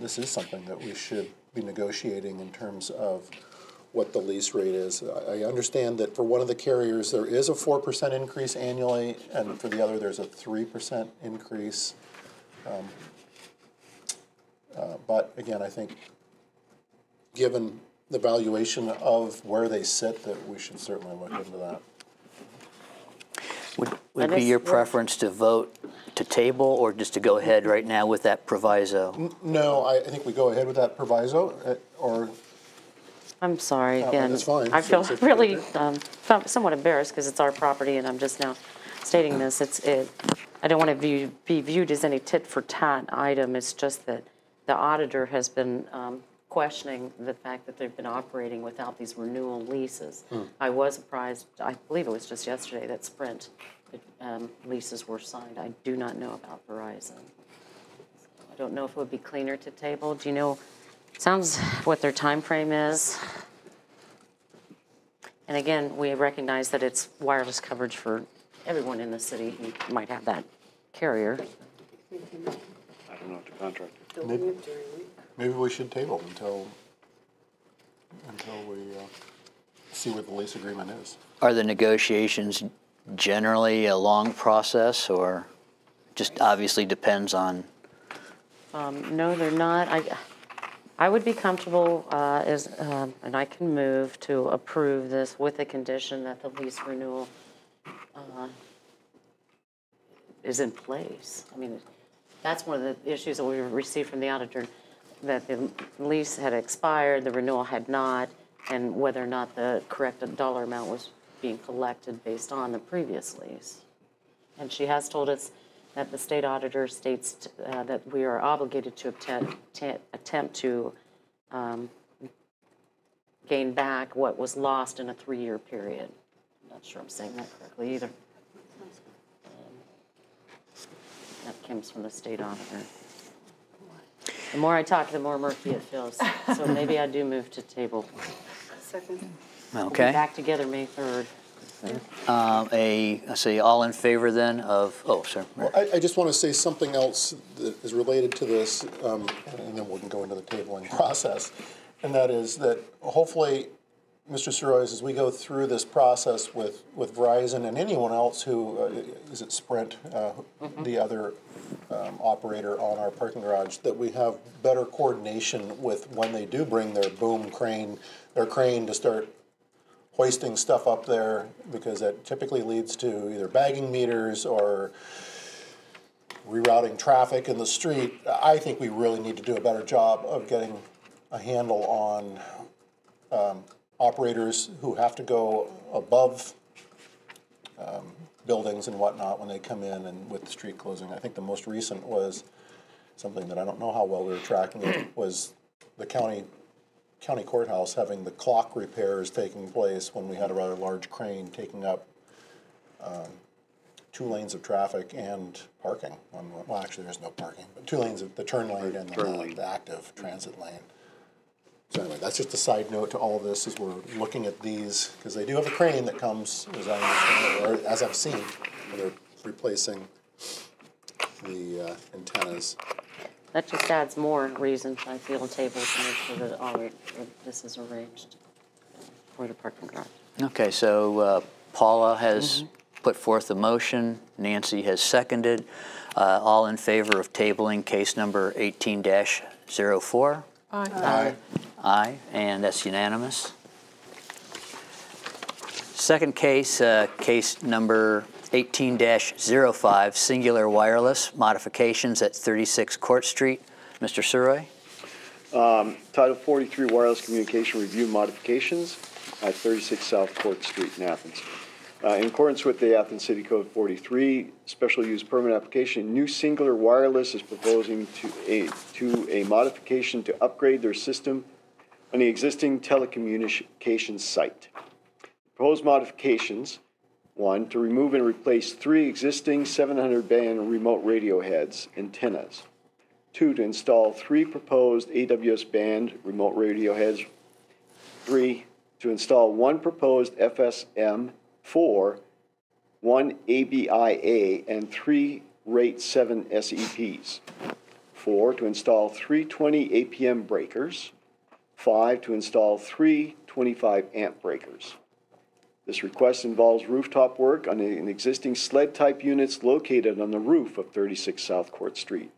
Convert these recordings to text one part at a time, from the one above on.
This is something that we should be negotiating in terms of what the lease rate is. I understand that for one of the carriers there is a 4% increase annually, and for the other there's a 3% increase. But again, I think given the valuation of where they sit, that we should certainly look into that. Would be your preference to vote to table or just to go ahead right now with that proviso? No, I think we go ahead with that proviso, or... I'm sorry, again. That's fine. I feel really somewhat embarrassed because it's our property and I'm just now stating this. I don't want to be viewed as any tit-for-tat item. It's just that the auditor has been questioning the fact that they've been operating without these renewal leases. I was surprised, I believe it was just yesterday, that Sprint leases were signed. I do not know about Verizon. I don't know if it would be cleaner to table. Do you know, sounds what their time frame is? And again, we recognize that it's wireless coverage for everyone in the city who might have that carrier. I don't know if the contract. Maybe we should table until we see what the lease agreement is. Are the negotiations generally a long process, or just obviously depends on? No, they're not. I would be comfortable and I can move to approve this with the condition that the lease renewal is in place. I mean, that's one of the issues that we received from the auditor, that the lease had expired, the renewal had not, and whether or not the correct dollar amount was being collected based on the previous lease. And she has told us that the state auditor states that we are obligated to attempt to gain back what was lost in a 3-year period. I'm not sure I'm saying that correctly either. That comes from the state auditor. The more I talk, the more murky it feels. So maybe I do move to table. Second. We'll Okay. be back together May 3rd. Let's see, all in favor then of, oh, sir. Well, I just want to say something else that is related to this, and then we can go into the tabling process. And that is that hopefully, Mr. Sirois, as we go through this process with Verizon and anyone else who, is it Sprint, the other operator on our parking garage, that we have better coordination with when they do bring their crane to start hoisting stuff up there, because that typically leads to either bagging meters or rerouting traffic in the street. I think we really need to do a better job of getting a handle on operators who have to go above buildings and whatnot when they come in and with the street closing. I think the most recent was something that I don't know how well we were tracking it, was the county courthouse having the clock repairs taking place when we had a rather large crane taking up 2 lanes of traffic and parking. Well, actually there's no parking, but 2 lanes of the turn lane and the active transit lane. So anyway, that's just a side note to all this as we're looking at these, because they do have a crane that comes, as I understand it, or as I've seen, where they're replacing the antennas. That just adds more reason, I feel, to table to make sure that this is arranged for the parking garage. Okay, so Paula has put forth a motion. Nancy has seconded. All in favor of tabling case number 18-04? Aye. Aye. Aye, and that's unanimous. Second case, case number 18-05, Singular Wireless modifications at 36 Court Street. Mr. Sirois? Title 43 Wireless Communication Review Modifications at 36 South Court Street in Athens. In accordance with the Athens City Code 43, special use permit application, New Singular Wireless is proposing to a modification to upgrade their system on the existing telecommunications site. Proposed modifications: 1, to remove and replace 3 existing 700 band remote radio heads antennas. 2, to install 3 proposed AWS band remote radio heads. 3, to install 1 proposed FSM 4, 1 ABIA, and 3 Rate 7 SEPs. 4, to install 3 20 APM breakers. 5, to install 3 25 amp breakers. This request involves rooftop work on an existing sled-type units located on the roof of 36 South Court Street.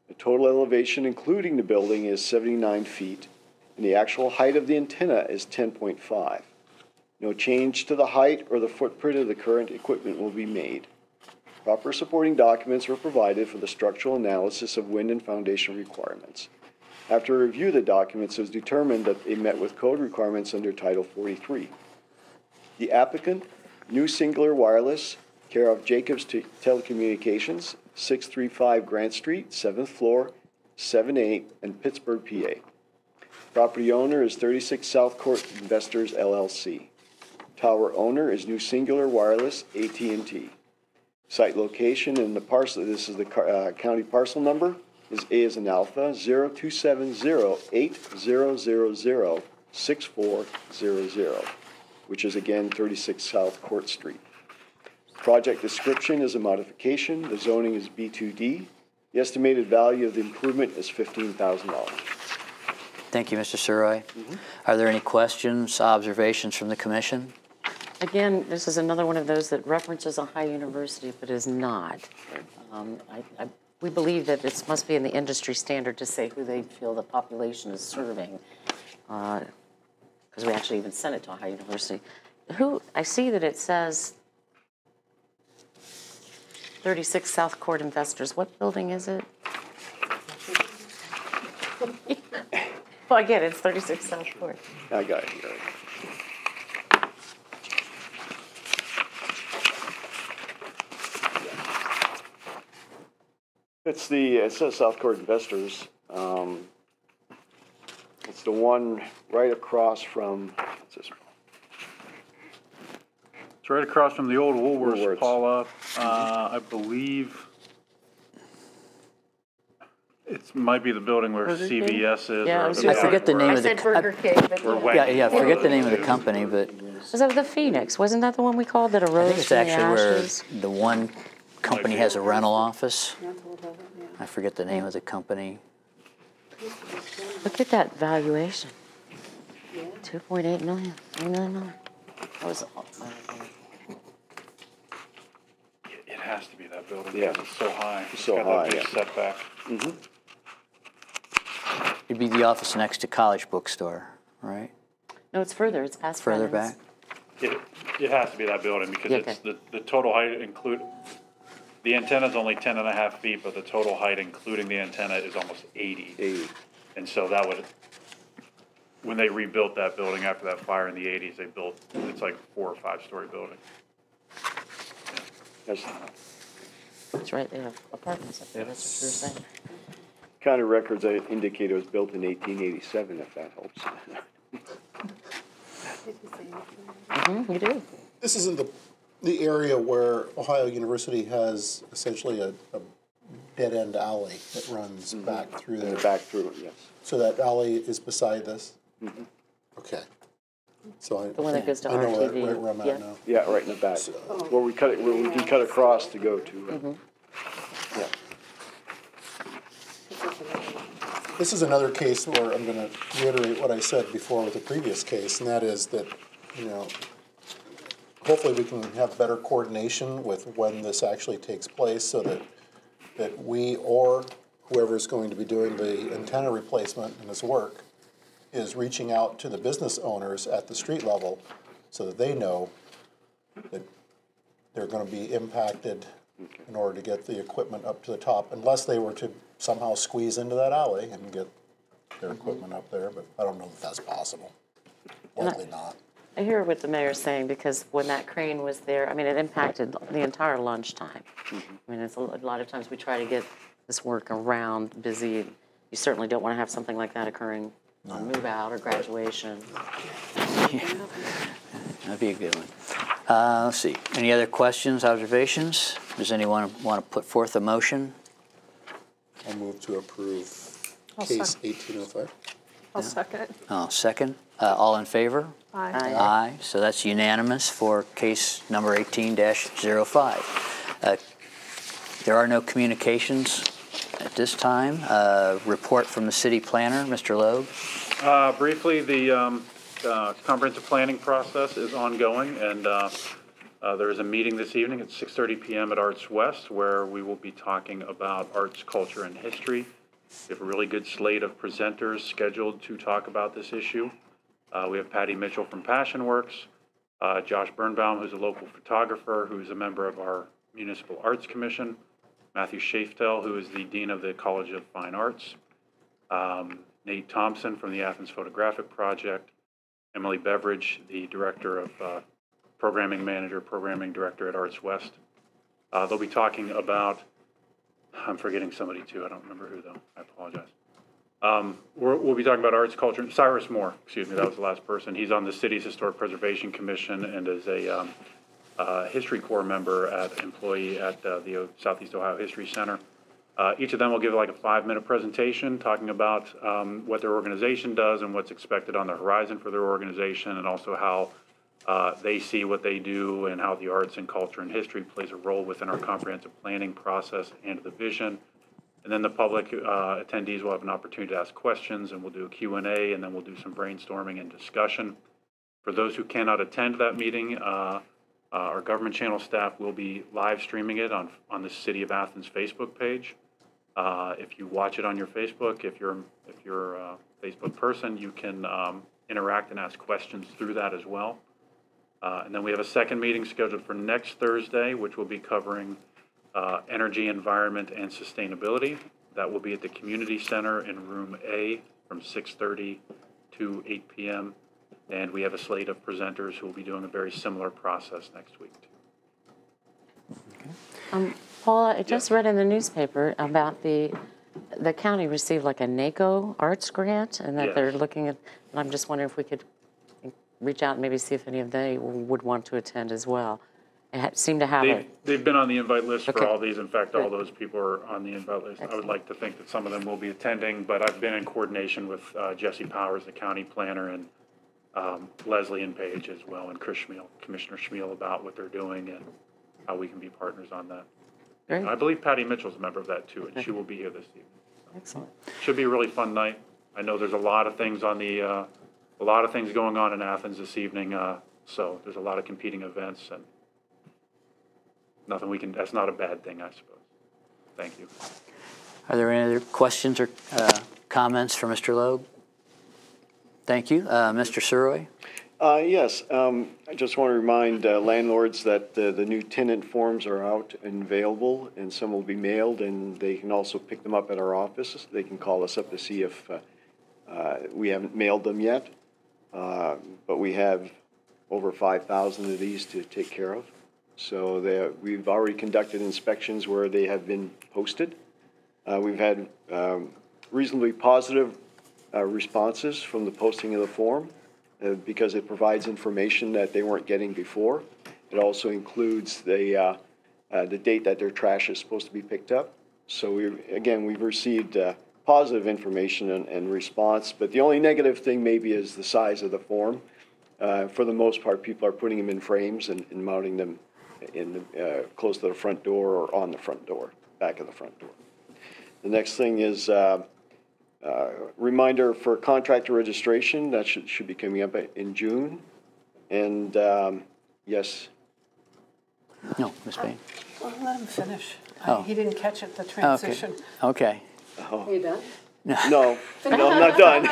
The total elevation, including the building, is 79 feet, and the actual height of the antenna is 10.5. No change to the height or the footprint of the current equipment will be made. Proper supporting documents were provided for the structural analysis of wind and foundation requirements. After a review of the documents, it was determined that they met with code requirements under Title 43. The applicant, New Singular Wireless, care of Jacobs Telecommunications, 635 Grant Street, 7th floor, 7A, and Pittsburgh, PA. Property owner is 36 South Court Investors, LLC. Tower owner is New Singular Wireless, AT&T. Site location and the parcel, this is the county parcel number, is A as in Alpha, 0270-8000-6400, which is again 36 South Court Street. Project description is a modification. The zoning is B2D. The estimated value of the improvement is $15,000. Thank you, Mr. Suroy. Are there any questions, observations from the commission? Again, this is another one of those that references Ohio University, but is not. We believe that it must be in the industry standard to say who they feel the population is serving, because we actually even sent it to Ohio University. I see that it says 36 South Court Investors. What building is it? Well, again, it's 36 South Court. I got it here. It says South Court Investors. It's the one right across from, what's this? It's right across from the old Woolworths, Woolworths. Paula. I believe it might be the building where Burger King? CVS is. Yeah, I or was the I just- forget the name I of the. said Burger King, but Where Yeah, Wegmans forget the was. name of the company, but was that the Phoenix? Wasn't that the one we called that I arose think it's from the actually where ashes? the one company has a rental office. I forget the name of the company. Look at that valuation. 2.8 million, $3 million. That was, It has to be that building. Yeah. Because it's so high. It's so got that high, big yeah. setback. It'd be the office next to College Bookstore, right? no, it's further, it's past Further Brennan's. back? It has to be that building because Yeah, it's okay. the total height the antenna's only 10.5 feet, but the total height including the antenna is almost 80. 80. And so that would, when they rebuilt that building after that fire in the 80s, they built, it's like 4 or 5 story building. That's That's right, they have apartments up there, that's what you were saying. kind of records I indicated it was built in 1887, if that helps. You do. This isn't the area where Ohio University has essentially a dead-end alley that runs back through there. Back through it, yes. So that alley is beside this? Okay. So The one that goes to I know RTV. right where I'm Yeah. at now. Yeah, right in the back. Where we can cut across to go to. Yeah. This is another case where I'm gonna reiterate what I said before with the previous case, and that is that, hopefully we can have better coordination with when this actually takes place so that we or whoever's going to be doing the antenna replacement in this work is reaching out to the business owners at the street level so that they know that they're gonna be impacted in order to get the equipment up to the top, unless they were to somehow squeeze into that alley and get their equipment up there, but I don't know if that's possible. Likely not. I hear what the mayor's saying, because when that crane was there, I mean, it impacted the entire lunchtime. I mean, it's a lot of times we try to get this work around busy. You certainly don't want to have something like that occurring on move out or graduation. That'd be a good one. Let's see, any other questions, observations? Does anyone want to put forth a motion? I'll move to approve I'll case sec- 1805. I'll second. Second, all in favor? Aye. Aye, so that's unanimous for case number 18-05. There are no communications At this time, report from the city planner, Mr. Loeb. Briefly, the comprehensive planning process is ongoing, and there is a meeting this evening at 6:30 p.m. at Arts West where we will be talking about arts, culture, and history. We have a really good slate of presenters scheduled to talk about this issue. We have Patty Mitchell from Passion Works, Josh Birnbaum, who's a local photographer, who's a member of our Municipal Arts Commission, Matthew Schaftel, who is the Dean of the College of Fine Arts, Nate Thompson from the Athens Photographic Project, Emily Beveridge, the Director of Programming Director at Arts West. They'll be talking about, I'm forgetting somebody too, I don't remember who though, I apologize. We'll be talking about arts, culture, Cyrus Moore, excuse me, that was the last person. He's on the city's Historic Preservation Commission and is a History Corps member employee at the Southeast Ohio History Center. Each of them will give like a 5-minute presentation talking about what their organization does and what's expected on the horizon for their organization, and also how they see what they do and how the arts and culture and history plays a role within our comprehensive planning process and the vision. And then the public attendees will have an opportunity to ask questions, and we'll do a Q&A, and then we'll do some brainstorming and discussion. For those who cannot attend that meeting, our government channel staff will be live streaming it on the City of Athens Facebook page. If you watch it on your Facebook, if you're a Facebook person, you can interact and ask questions through that as well. And then we have a second meeting scheduled for next Thursday, which will be covering energy, environment, and sustainability. That will be at the Community Center in Room A from 6:30 to 8 p.m. And we have a slate of presenters who will be doing a very similar process next week. Paula, I just read in the newspaper about the county received like a NACO arts grant, and that they're Yes. looking at, and I'm just wondering if we could reach out and maybe see if any of they would want to attend as well. It seemed to have They've been on the invite list for Okay. all these. In fact, all those people are on the invite list. I would like to think that some of them will be attending, but I've been in coordination with Jesse Powers, the county planner, and Leslie and Paige as well, and Chris Schmiel, Commissioner Schmiel, about what they're doing and how we can be partners on that. Great. I believe Patty Mitchell's a member of that too, and she will be here this evening. Excellent. Should be a really fun night. I know there's a lot of things on the, a lot of things going on in Athens this evening, so there's a lot of competing events, and nothing we can, that's not a bad thing, I suppose. Thank you. Are there any other questions or comments for Mr. Loeb? Thank you. Mr. Suroy? Yes, I just want to remind landlords that the new tenant forms are out and available, and some will be mailed, and they can also pick them up at our office. They can call us up to see if we haven't mailed them yet, but we have over 5,000 of these to take care of. So we've already conducted inspections where they have been posted. We've had reasonably positive responses from the posting of the form because it provides information that they weren't getting before. It also includes the date that their trash is supposed to be picked up. So we've received positive information and response, but the only negative thing maybe is the size of the form. For the most part, people are putting them in frames and mounting them in close to the front door or on the front door, back of the front door. The next thing is reminder for contractor registration. That should be coming up in June. And yes. No, Ms. Bain. Well, let him finish. Oh. He didn't catch it, the transition. Okay. Are you done? No, I'm not done.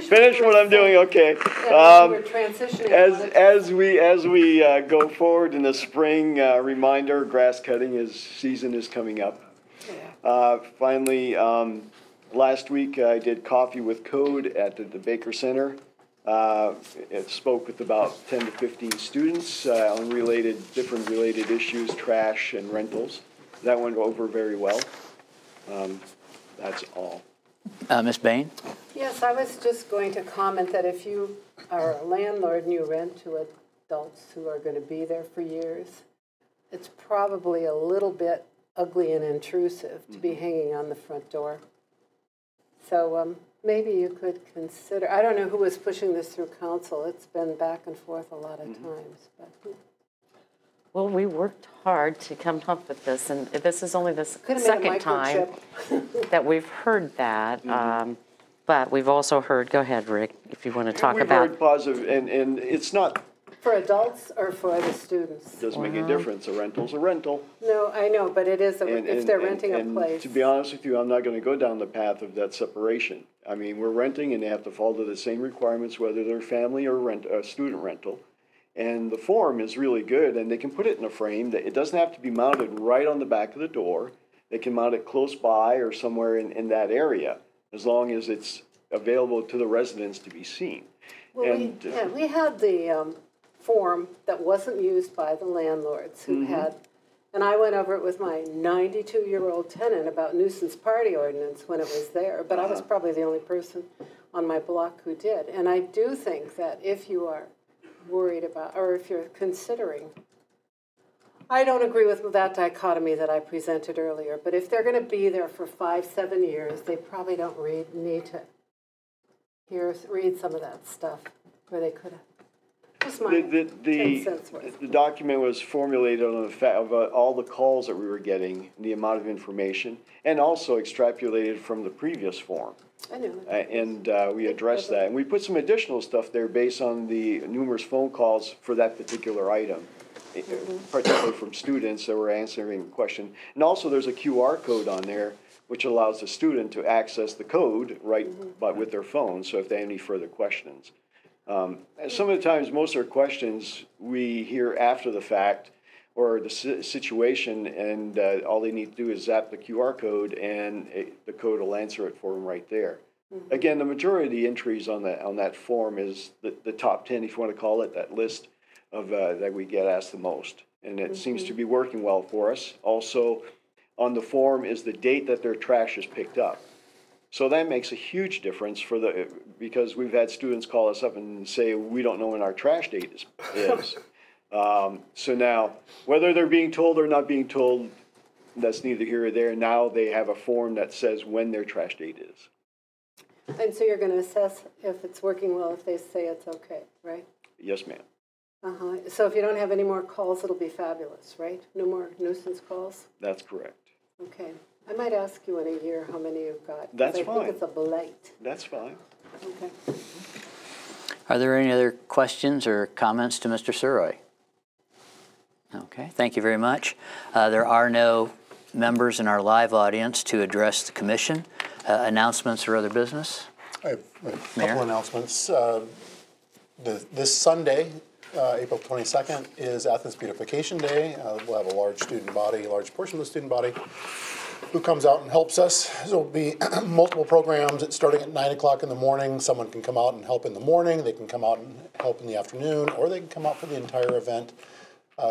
Finish what I'm doing. Okay. We're transitioning. As we go forward in the spring, reminder: grass cutting season is coming up. Finally, last week I did coffee with code at the Baker Center. It spoke with about 10 to 15 students on different related issues, trash and rentals. That went over very well. That's all. Ms. Bain? Yes, I was just going to comment that if you are a landlord and you rent to adults who are going to be there for years, it's probably a little bit ugly and intrusive to be hanging on the front door. So maybe you could consider, I don't know who was pushing this through council. It's been back and forth a lot of times. But Well, we worked hard to come up with this, and this is only the Could've made a second time microchip. that we've heard that. But we've also heard, go ahead, Rick, if you want to talk We've about. heard positive, and it's not, For adults or for the students? doesn't make any difference. A rental's a rental. No, I know, but it is, And- if and- they're and- renting a and place. To be honest with you, I'm not gonna go down the path of that separation. I mean, we're renting and they have to follow the same requirements, whether they're family or student rental. And the form is really good, and they can put it in a frame, that it doesn't have to be mounted right on the back of the door. They can mount it close by or somewhere in that area, as long as it's available to the residents to be seen. Well, And, we had the form that wasn't used by the landlords who had, and I went over it with my 92-year-old tenant about nuisance party ordinance when it was there, but I was probably the only person on my block who did. And I do think that if you are worried about, or if you're considering, I don't agree with that dichotomy that I presented earlier, but if they're going to be there for 5-7 years, they probably don't need to read some of that stuff, where they could have. Just my 10 cents worth. The document was formulated on the fact of all the calls that we were getting, the amount of information, and also extrapolated from the previous form. I know. And we addressed that. And we put some additional stuff there based on the numerous phone calls for that particular item, particularly from students that were answering the question. And also, there's a QR code on there, which allows the student to access the code but with their phone, so if they have any further questions. Some of the times, most of our questions we hear after the fact, or the situation, and all they need to do is zap the QR code, and the code will answer it for them right there. Again, the majority of the entries on that form is the top 10, if you want to call it, that list of that we get asked the most, and it seems to be working well for us. Also, on the form is the date that their trash is picked up. So that makes a huge difference because we've had students call us up and say, we don't know when our trash date is. So now, whether they're being told or not being told, that's neither here or there. Now they have a form that says when their trash date is. And so you're going to assess if it's working well, if they say it's okay, right? Yes, ma'am. So if you don't have any more calls, it'll be fabulous, right? No more nuisance calls? That's correct. Okay. I might ask you in a year how many you've got. 'Cause That's I fine. think it's a blight. That's fine. Okay. Are there any other questions or comments to Mr. Suroy? Okay, thank you very much. There are no members in our live audience to address the commission. Announcements or other business? I have a Mayor? couple announcements. This Sunday, April 22nd, is Athens Beautification Day. We'll have a large portion of the student body who comes out and helps us. There will be multiple programs starting at 9 o'clock in the morning. Someone can come out and help in the morning, they can come out and help in the afternoon, or they can come out for the entire event.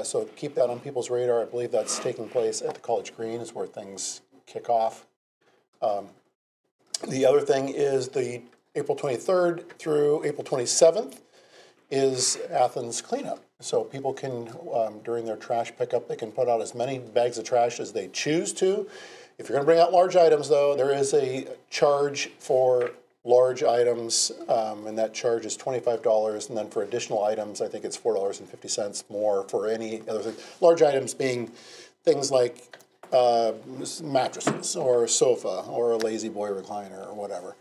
So keep that on people's radar. I believe that's taking place at the College Green is where things kick off. The other thing is the April 23rd through April 27th is Athens cleanup. So people can, during their trash pickup, they can put out as many bags of trash as they choose to. If you're going to bring out large items, though, there is a charge for large items, and that charge is $25. And then for additional items, I think it's $4.50 more for any other thing. Large items being things like mattresses or a sofa or a lazy boy recliner or whatever.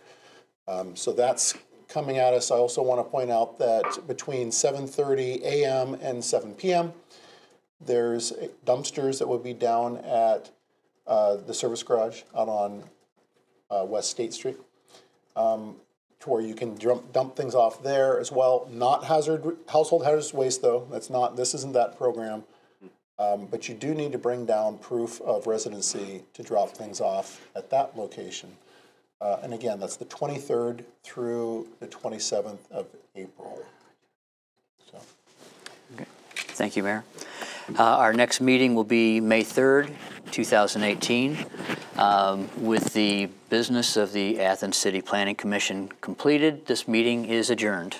So that's coming at us. I also want to point out that between 7:30 a.m. and 7 p.m., there's dumpsters that will be down at the service garage out on West State Street, to where you can dump things off there as well. Not household hazardous waste though. This isn't that program. But you do need to bring down proof of residency to drop things off at that location. And again, that's the 23rd through the 27th of April. So. Okay. Thank you, Mayor. Our next meeting will be May 3rd, 2018. With the business of the Athens City Planning Commission completed, this meeting is adjourned.